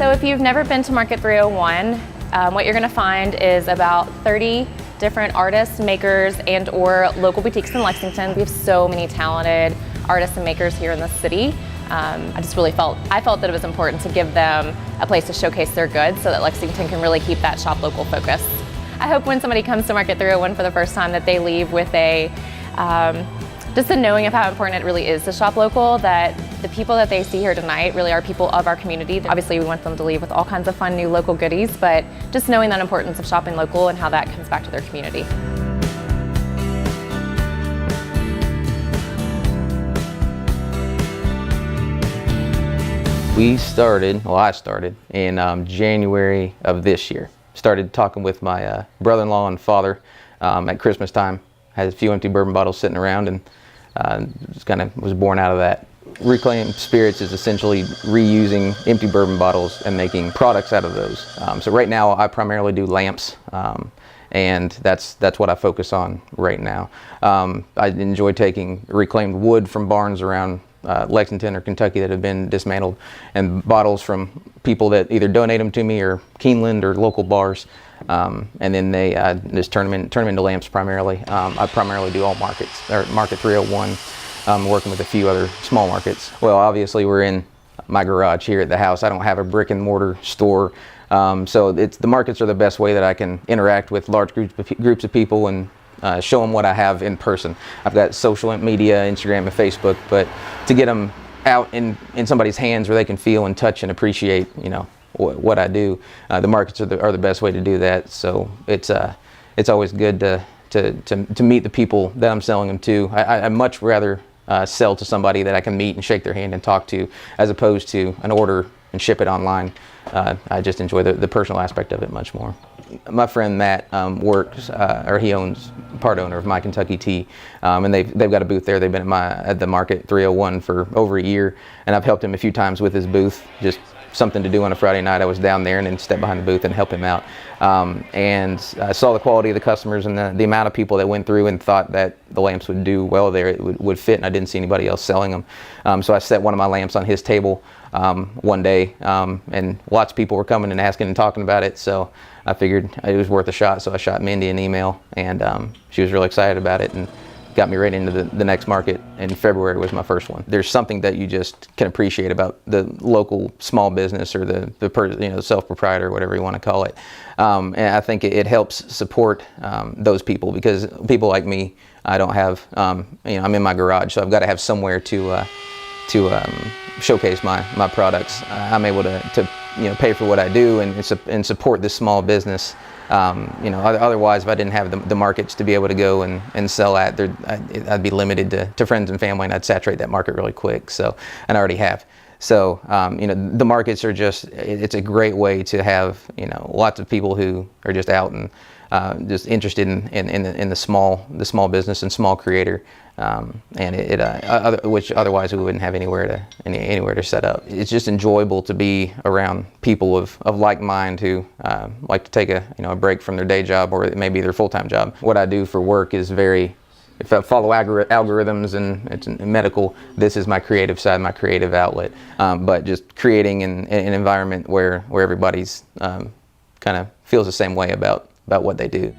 So if you've never been to Market 301, what you're going to find is about 30 different artists, makers, and or local boutiques in Lexington. We have so many talented artists and makers here in the city. I felt that it was important to give them a place to showcase their goods so that Lexington can really keep that shop local focus. I hope when somebody comes to Market 301 for the first time that they leave with just a knowing of how important it really is to shop local, that the people that they see here tonight really are people of our community. Obviously we want them to leave with all kinds of fun new local goodies, but just knowing that importance of shopping local and how that comes back to their community. I started in January of this year. Started talking with my brother-in-law and father at Christmas time. Had a few empty bourbon bottles sitting around, and was born out of that. Reclaimed spirits is essentially reusing empty bourbon bottles and making products out of those. So right now I primarily do lamps, and that's what I focus on right now. I enjoy taking reclaimed wood from barns around Lexington or Kentucky that have been dismantled, and bottles from people that either donate them to me or Keeneland or local bars, and then they just turn them into lamps primarily. I primarily do all markets, or Market 301, working with a few other small markets. Well, obviously we're in my garage here at the house. I don't have a brick and mortar store, so the markets are the best way that I can interact with large groups of people and show them what I have in person. I've got social media, Instagram and Facebook, but to get them out in somebody's hands where they can feel and touch and appreciate, what I do, the markets are the best way to do that. So it's always good to meet the people that I'm selling them to. I much rather sell to somebody that I can meet and shake their hand and talk to, as opposed to an order and ship it online. I just enjoy the personal aspect of it much more. My friend Matt works, or he owns, part owner of My Kentucky Tea, and they've got a booth there. They've been at the Market 301 for over a year, and I've helped him a few times with his booth. Just something to do on a Friday night. I was down there and then stepped behind the booth and help him out. And I saw the quality of the customers and the amount of people that went through and thought that the lamps would do well there, it would fit, and I didn't see anybody else selling them. So I set one of my lamps on his table one day, and lots of people were coming and asking and talking about it, so I figured it was worth a shot. So I shot Mindy an email, and she was really excited about it and got me right into the next market. In February was my first one. There's something that you just can appreciate about the local small business, or the self-proprietor, whatever you want to call it. And I think it helps support those people, because people like me, I don't have, I'm in my garage, so I've got to have somewhere to showcase my products. I'm able to pay for what I do and support this small business. Otherwise, if I didn't have the markets to be able to go and sell at, I'd be limited to friends and family, and I'd saturate that market really quick. So, and I already have. So, the markets are it's a great way to have, lots of people who are just out and just interested in the small business and small creator, which otherwise we wouldn't have anywhere to set up. It's just enjoyable to be around people of like mind who like to take a break from their day job, or it may be their full-time job. What I do for work is if I follow algorithms and it's medical, this is my creative side, my creative outlet. But just creating an environment where everybody's kind of feels the same way about what they do.